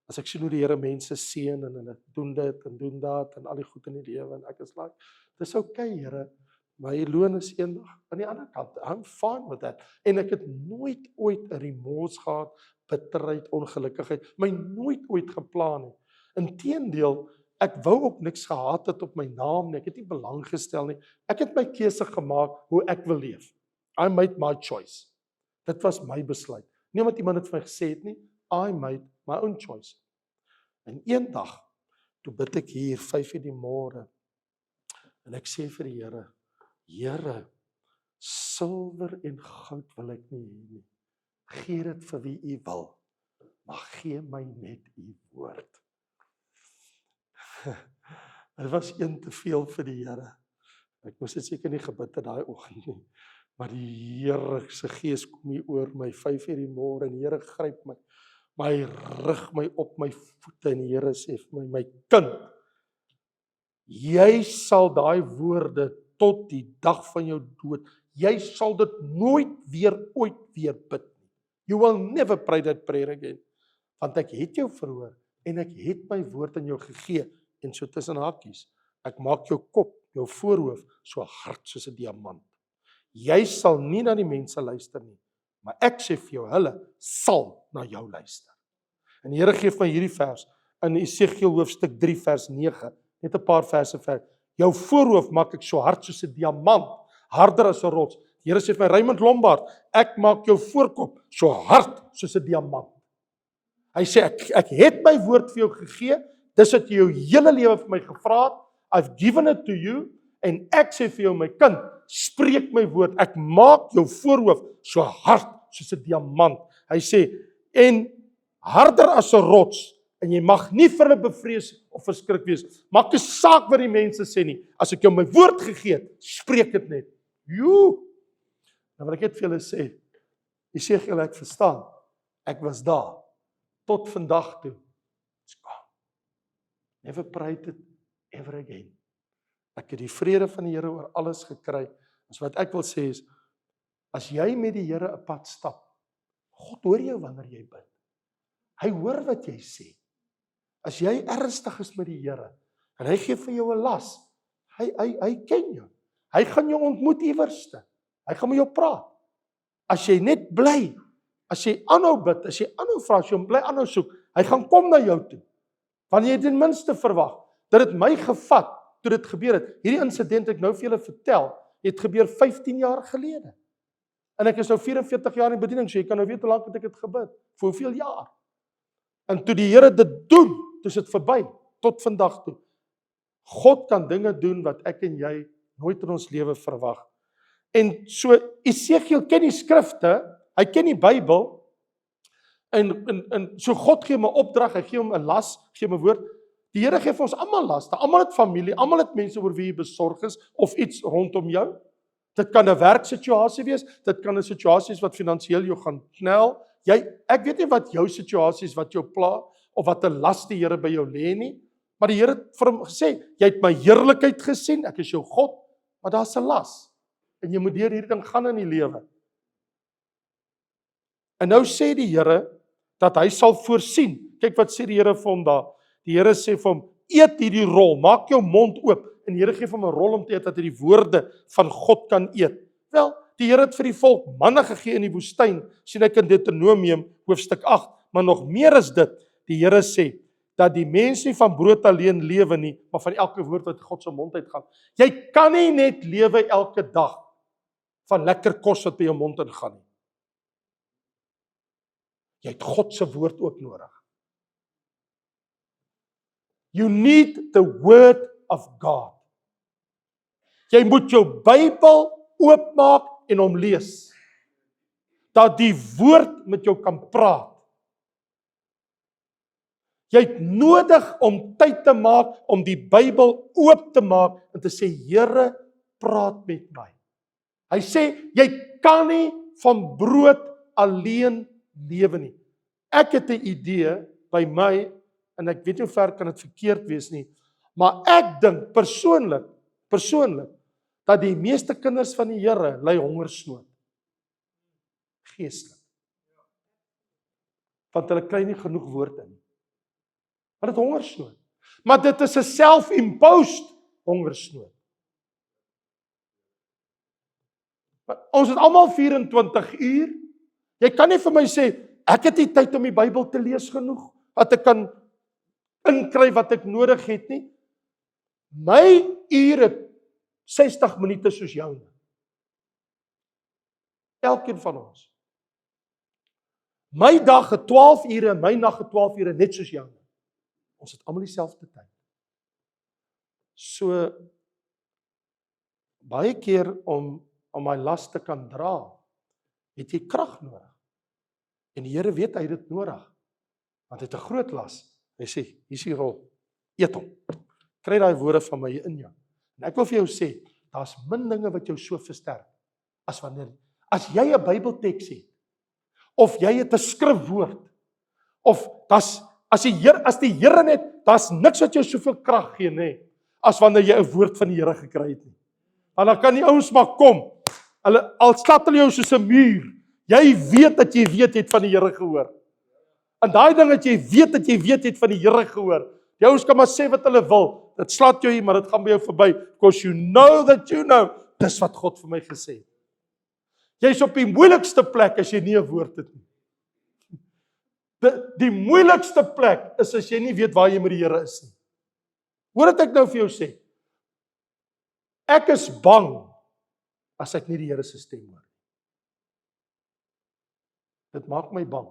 as ek sien hoe die Here mense seën en hulle doen dit en doen dat en al die goed in die lewe en ek is like, dis okay Here, my loon is eendag aan die ander kant. I'm fine with that. En ek het nooit ooit 'n remors gehad, bitterheid, ongelukkigheid, my nooit ooit geplan nie. Inteendeel, ek wou ook niks gehad het op my naam nie, ek het nie belang gestel nie. Ek het my keuse gemaak hoe ek wil leef. I made my choice. Dit was my besluit. Nie omdat iemand dit vir my gesê het nie, I made my own choice. En eendag, toe bid ek hier 5:00 die môre, en ek sê vir die Here, Here, silwer en goud wil ek nie hê nie. Gee dit vir wie u wil, maar gee my net u woord. Dit was een te veel vir die Here. Ek moes dit seker nie gebid het daai oggend nie. Maar die Here se gees kom hier oor my 5:00 die môre en die Here gryp my. Maar hy rig my op my voete en die Here sê vir my kind, jy sal daai woorde tot die dag van jou dood, jy sal dit nooit weer ooit weer bid nie. You will never pray that prayer again. Want ek het jou verhoor en ek het my woord aan jou gegee. En so tussen hakies, ek maak jou kop, jou voorhoof, so hard soos 'n diamant. Jy sal nie na die mense luister nie, maar ek sê vir jou, hulle sal na jou luister. En die Here gee my hierdie vers, in Esegiel hoofstuk 3 vers 9, net 'n paar verse ver. Jou voorhoof maak ek so hard soos 'n diamant, harder as 'n rots. Die Here sê vir my, Raymond Lombard, ek maak jou voorkop so hard soos 'n diamant. Hy sê, ek het my woord vir jou gegee, dis wat jy jou hele lewe vir my gevra het, I've given it to you, en ek sê vir jou, my kind, spreek my woord, ek maak jou voorhoof so hard soos 'n diamant. Hy sê, en harder as 'n rots, en jy mag nie vir hulle bevrees of verskrik wees. Maak 'n saak wat die mense sê nie. As ek jou my woord gegee het, spreek dit net. Joe! Nou wat ek net vir julle sê, Esegiel, ek verstaan, ek was daar, tot vandag toe. It's gone. Never prayed it ever again. Ek het die vrede van die Here oor alles gekry. Dus wat ek wil sê is, as jy met die Here 'n pad stap, God hoor jou wanneer jy bid. Hy hoor wat jy sê. As jy ernstig is met die Here, en hy gee vir jou 'n las, hy ken jou. Hy gaan jou ontmoet iewerste. Hy gaan met jou praat. As jy net bly, as jy aanhou bid, as jy aanhou vra, as jy hom bly aanhou soek, hy gaan kom na jou toe. Wanneer jy ten minste verwag, dat het my gevat, toe dit gebeur het. Hierdie insident ek nou vir julle vertel, het gebeur 15 jaar gelede. En ek is nou 44 jaar in bediening, so jy kan nou weet hoe lank het ek dit gebid. Vir hoeveel jaar? En toe die Here dit doen, toe is dit verby, tot vandag toe. God kan dinge doen wat ek en jy nooit in ons lewe verwag. En so, Esegiel ken die skrifte, hy ken die Bybel, en so God gee hom 'n opdrag, hy gee hom 'n las, gee hom 'n woord. Die Here gee vir ons almal laste, almal het familie, almal het mense oor wie jy besorg is, of iets rondom jou. Dit kan 'n werksituasie wees, dit kan 'n situasie wees wat finansiëel jou gaan knel. Ek weet nie wat jou situasie is, wat jou pla, of wat 'n las die Here by jou lê nie, maar die Here het vir hom gesê, jy het my heerlikheid gesien, ek is jou God, maar daar's 'n las, en jy moet deur hierdie ding gaan in die lewe. En nou sê die Here, dat hy sal voorsien. Kyk wat sê die Here vir hom daar. Die Here sê vir hom, eet hierdie rol, maak jou mond oop, en die Here gee vir hom 'n rol om te eet, dat hy die woorde van God kan eet. Wel, die Here het vir die volk manna gegee in die woestyn, sien ek in Deuteronomium hoofstuk 8, maar nog meer is dit, die Here sê, dat die mens nie van brood alleen lewe nie, maar van elke woord wat God se mond uitgaan. Jy kan nie net lewe elke dag van lekker kos wat by jou mond ingaan nie. Jy het God se woord ook nodig. You need the word of God. Jy moet jou Bybel oopmaak en hom lees. Dat die woord met jou kan praat. Jy het nodig om tyd te maak om die Bybel oop te maak en te sê, Here, praat met my. Hy sê, jy kan nie van brood alleen lewe nie. Ek het 'n idee by my, en ek weet nie hoe ver kan dit verkeerd wees nie, maar ek dink persoonlik, dat die meeste kinders van die Here ly hongersnood. Geestelik. Want hulle kry nie genoeg woord in. Hulle het hongersnood. Maar dit is 'n self-imposed hongersnood. Ons het almal 24 uur. Jy kan nie vir my sê, ek het nie tyd om die Bybel te lees genoeg, dat ek kan inkry wat ek nodig het nie. My uur het 60 minute soos joune. Elkeen van ons. My dag het 12 ure, my nag het 12 ure, net soos joune. Ons het almal dieselfde tyd. So, baie keer om my las te kan dra, het jy krag nodig. En die Here weet hy het dit nodig. Want hy het 'n groot las. Hy sê, hier is die rol. Eet hom. Kry daai woorde van my in jou. En ek wil vir jou sê, daar's min dinge wat jou so versterk as jy 'n Bybelteks het, of jy het 'n skrifwoord, of as die Here net, daar's niks wat jou soveel krag gee nê, as wanneer jy 'n woord van die Here gekry het nie. Want dan kan die ouens maar kom. Al slat hulle jou soos 'n muur. Jy weet dat jy weet jy het van die Here gehoor. En daai ding dat jy weet dat jy weet jy het van die Here gehoor. Die ouens kan maar sê wat hulle wil. Dit slat jou hier, maar dit gaan by jou verby. Because you know that you know. Dis wat God vir my gesê het. Jy's op die moeilikste plek as jy nie 'n woord het nie. Die moeilikste plek is as jy nie weet waar jy met die Here is nie. Hoor wat ek nou vir jou sê. Ek is bang as ek nie die Here se stem hoor. Dit maak my bang.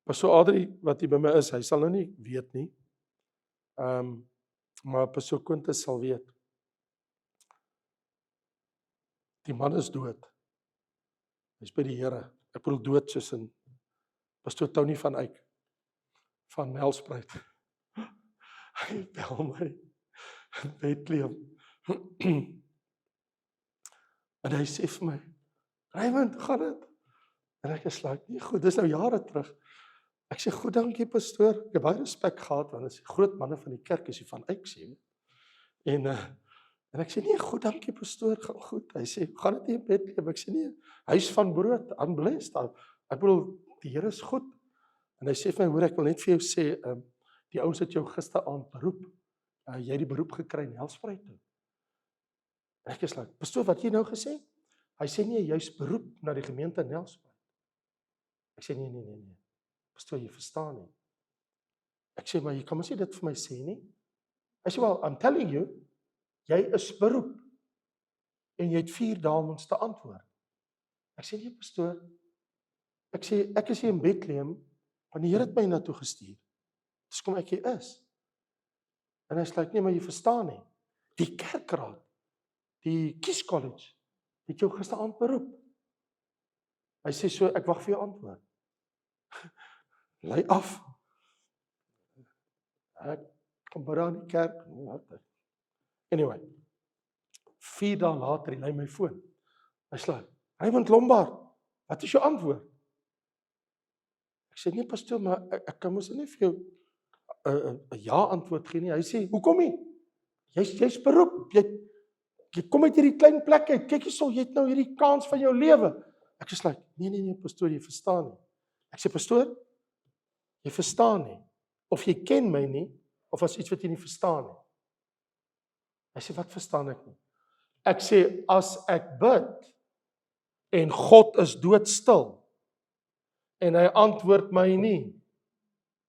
Pastoor Adrie, wat hier by my is, hy sal nou nie weet nie. Maar Pastoor Quintus sal weet. Die man is dood. Hy's by die Here. Ek bedoel dood soos in Pastoor Tony van Eyck van Nelspruit. Hy bel my in Bethlehem. En hy sê vir my, Raymond, gaan dit? En ek is like, nee goed, dis nou jare terug. Ek sê, goed, dankie pastoor. Ek het baie respek gehad, want as die groot manne van die kerk is die van Eyck sê. En ek sê, nee, goed, dankie pastoor, gaan goed. Hy sê, gaan dit nie in Bethlehem? Ek sê, nee, huis van brood, unblessed. Ek bedoel, die Here is goed. En hy sê vir my, hoor, ek wil net vir jou sê, die ouens het jou gisteraand beroep. Jy het die beroep gekry in Nelspruit toe. En ek is like, pastoor, wat jy nou gesê? Hy sê, nee, jy's beroep na die gemeente in Nelspruit. Ek sê, nee. Pastoor, jy verstaan nie. Ek sê, maar jy kan mos nie dit vir my sê nie. Hy sê, well, I'm telling you, jy is beroep. en jy het 4 dae om ons te antwoord. Ek sê, nee pastoor, ek sê, ek is hier in Bethlehem, want die Here het my na toe gestuur. Dis kom ek hier is. En hy sê, nee, maar jy verstaan nie. Die kerkraad, die Kies College, het jou gisteraand beroep. Hy sê so, ek wag vir jou antwoord. Lei af. Ek kom by daar in die kerk. Anyway, 4 dae later, hy lei my foon. Hy sê, Raymond Lombard, wat is jou antwoord? Ek sê, nee pastoor, maar ek kan mos nie vir jou 'n ja antwoord gee nie. Hy sê, hoekom nie? Jy's beroep. Jy kom uit hierdie klein plek uit. Kyk hierso, jy het nou hierdie kans van jou lewe. Ek sê, nee pastoor, jy verstaan nie. Ek sê, pastoor, jy verstaan nie. Of jy ken my nie, of as iets wat jy nie verstaan nie. Hy sê, wat verstaan ek nie? Ek sê, as ek bid, en God is doodstil, en hy antwoord my nie,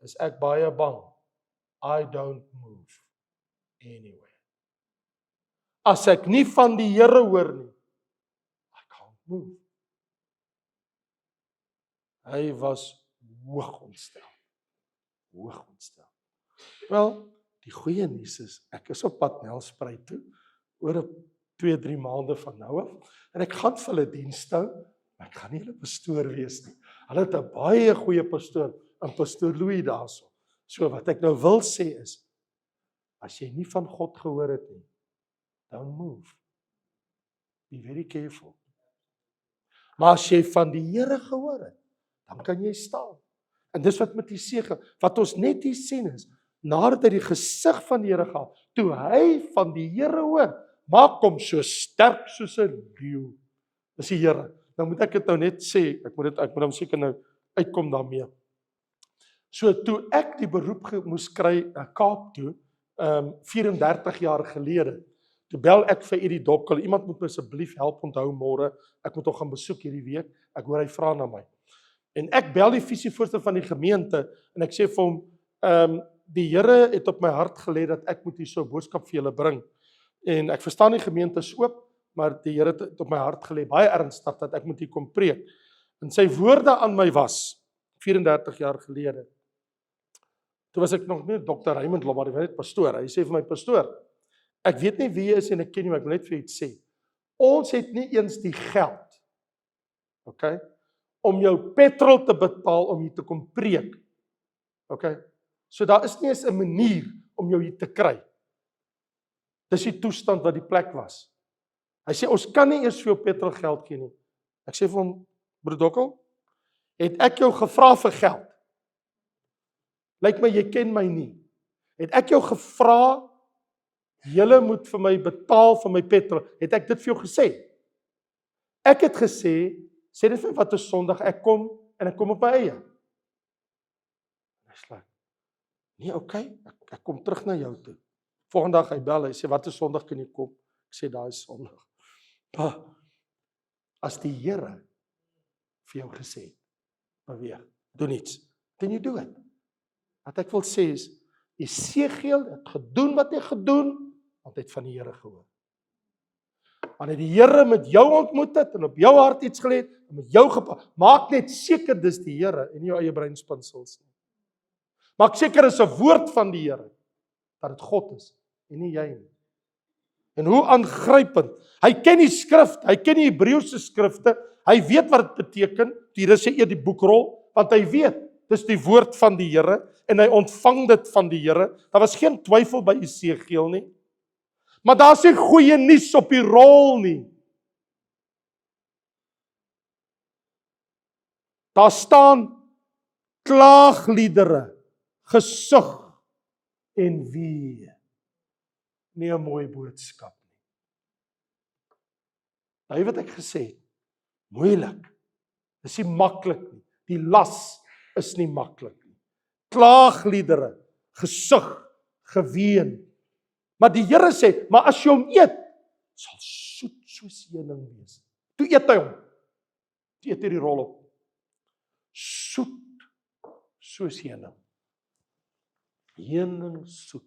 is ek baie bang. I don't move anywhere. As ek nie van die Here hoor nie, I can't move. Hy was hoog ontstel. Wel, die goeie nuus is, ek is op pad Nelspruit toe, oor 2-3 maande van nou af, en ek gaan vir hulle diens hou, maar ek gaan nie hulle pastoor wees nie. Hulle het 'n baie goeie pastoor, en pastoor Louis daarso. So wat ek nou wil sê is, as jy nie van God gehoor het nie, don't move. Be very careful. Maar as jy van die Here gehoor het, dan kan jy staan. En dis wat met die sege, wat ons net hier sien is, nadat hy die gesig van die Here gehad, toe hy van die Here hoor, maak hom so sterk soos 'n leeu. Dis die Here. Nou moet ek dit nou net sê, ek moet hom seker nou uitkom daarmee. So toe ek die beroep moes kry na Kaap toe, 34 jaar gelede, toe bel ek vir Eddie Dokkel, iemand moet my asseblief help onthou môre, ek moet hom gaan besoek hierdie week, ek hoor hy vra na my. En ek bel die visievoorsitter van die gemeente, en ek sê vir hom, die Here het op my hart gelê dat ek moet hier so 'n boodskap vir julle bring. En ek verstaan die gemeente is oop, maar die Here het op my hart gelê, baie ernstig, dat ek moet hier kom preek. En sy woorde aan my was, 34 jaar gelede, toe was ek nog nie Dr. Raymond Lombard, ek was net pastoor. Hy sê vir my, pastoor, ek weet nie wie jy is en ek ken nie, maar ek wil net vir iets sê. Ons het nie eens die geld, okay, om jou petrol te betaal om hier te kom preek. Okay? So daar is nie eens 'n manier om jou hier te kry. Dis die toestand wat die plek was. Hy sê, ons kan nie eers vir jou petrol geld gee nie. Ek sê vir hom, broer Dokkel, het ek jou gevra vir geld? Lyk my, jy ken my nie. Het ek jou gevra, julle moet vir my betaal vir my petrol? Het ek dit vir jou gesê? Ek het gesê, sê dit vir wat 'n Sondag ek kom, en ek kom op my eie. Hy sê, nee, okay, ek kom terug na jou toe. Volgende dag hy bel, hy sê, wat 'n Sondag kan jy kom? Ek sê, daai is Sondag. As die Here vir jou gesê het, beweeg, doen iets, then you do it. Wat ek wil sê is, Esegiel het gedoen wat hy gedoen, want hy het van die Here gehoor. Wanneer die Here met jou ontmoet het, en op jou hart iets gelê het, en met jou gepraat, maak net seker dis die Here, en nie jou eie breinspinsels nie. Maak seker is 'n woord van die Here, dat dit God is, en nie jy nie. En hoe aangrypend, hy ken die skrif, hy ken die Hebreëse skrifte, hy weet wat dit beteken, hier is hy eers die boekrol, want hy weet, dis die woord van die Here, en hy ontvang dit van die Here, daar was geen twyfel by Esegiel nie, maar daar is nie goeie nuus op die rol nie. Daar staan klaagliedere, gesug en wee. Nie 'n mooi boodskap nie. Daai wat ek gesê het, moeilik. Dis nie maklik nie. Die las is nie maklik nie. Klaagliedere, gesug, geween. Maar die Here sê, maar as jy hom eet, sal soet soos heuning wees. Toe eet hy hom. Toe eet hy die rol op. Soet soos heuning. Heuning soet.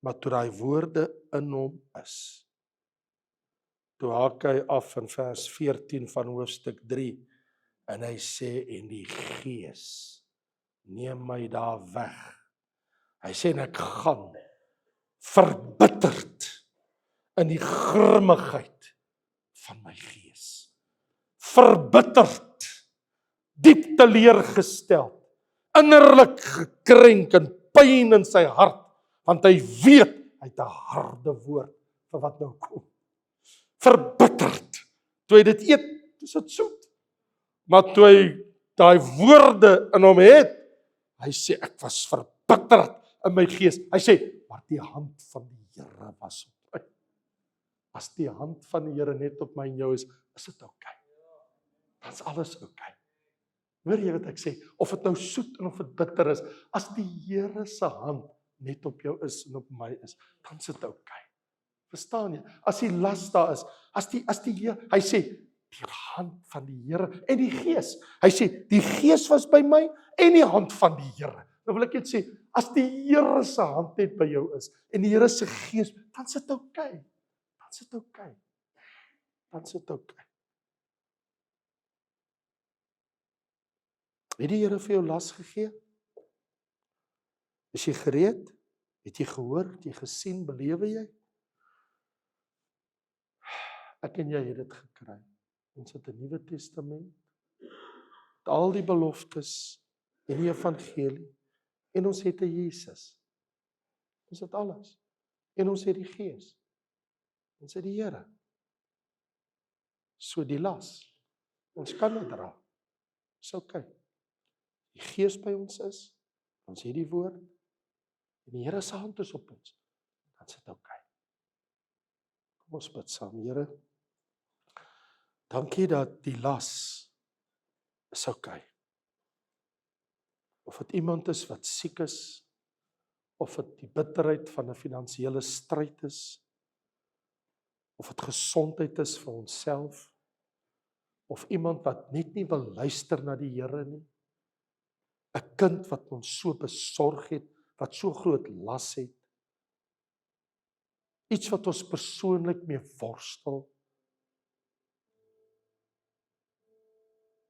Maar toe daai woorde in hom is, toe haak hy af in vers 14 van hoofstuk 3 en hy sê en die Gees neem my daar weg. Hy sê en ek gaan verbitterd in die grimmigheid van my gees. Verbitterd, diep teleurgestel, innerlik gekrenk en pyn in sy hart, want hy weet hy het 'n harde woord vir wat nou kom. Verbitterd. Toe hy dit eet, is dit soet. Maar toe hy daai woorde in hom het, hy sê ek was verbitterd in my gees. Hy sê, maar die hand van die Here was op my. As die hand van die Here net op my en jou is dit oukei. Dan's alles oukei. Hoor jy wat ek sê? Of dit nou soet en of dit bitter is, as die Here se hand net op jou is en op my is, dan's dit oukei. Verstaan jy? As die las daar is, as die Here, hy sê die hand van die Here en die Gees. Hy sê die Gees was by my en die hand van die Here. Nou wil ek net sê, as die Here se hand net by jou is en die Here se Gees, dan's dit oukei. Dan's dit oukei. Dan's dit oukei. Het die Here vir jou las gegee? Is jy gereed? Het jy gehoor? Het jy gesien? Belewe jy? Ek en jy het dit gekry. Ons het 'n Nuwe Testament. Met al die beloftes en die evangelie. En ons het 'n Jesus. Ons het alles. En ons het die Gees. Ons het die Here. So die las. Ons kan dit dra. Dis oukei. Die Gees by ons is. Ons het die woord. En die Here se hand is op ons. Dan is dit oukei. Kom ons bid saam, Here. Dankie dat die las is oukei. Of dit iemand is wat siek is, of dit die bitterheid van 'n finansiële stryd is, of dit gesondheid is vir onsself, of iemand wat net nie wil luister na die Here nie, 'n kind wat ons so besorg het, wat so groot las het, iets wat ons persoonlik mee worstel,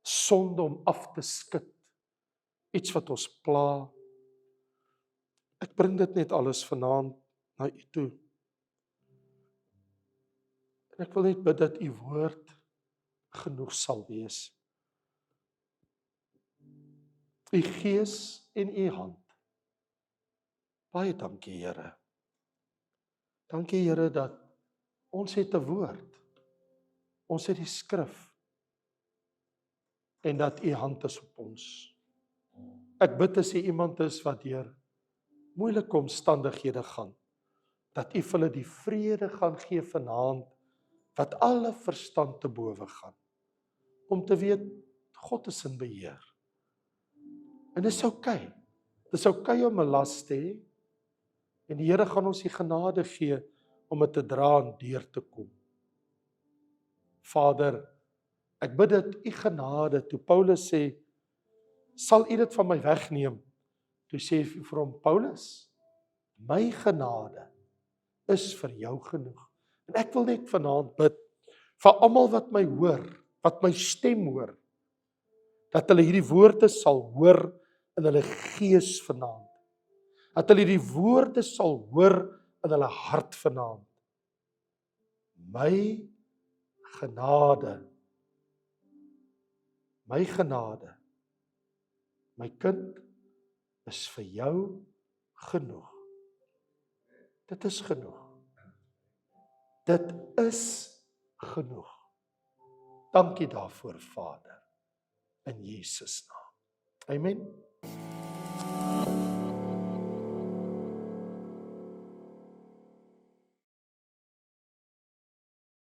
sonde om af te skud, iets wat ons pla. Ek bring dit net alles vanaand na U toe. En ek wil net bid dat U woord genoeg sal wees. U Gees en U hand. Baie dankie, Here. Dankie, Here, dat ons het 'n woord. Ons het die skrif. En dat U hand is op ons. Ek bid as iemand is wat deur moeilike omstandighede gaan, dat U vir hulle die vrede gaan gee vanaand, wat alle verstand te bowe gaan, om te weet, God is in beheer. En dis oukei. Dis oukei om 'n las te hê, en die Here gaan ons die genade gee, om dit te dra en deur te kom. Vader, ek bid dat U genade, toe Paulus sê, sal U dit van my wegneem, toe sê vir hom, Paulus, my genade is vir jou genoeg. En ek wil net vanaand bid, vir almal wat my hoor, wat my stem hoor, dat hulle hierdie woorde sal hoor in hulle gees vanaand. Dat hulle die woorde sal hoor in hulle hart vanaand. My genade, my kind, is vir jou genoeg. Dit is genoeg. Dit is genoeg. Dankie daarvoor, Vader, in Jesus naam. Amen.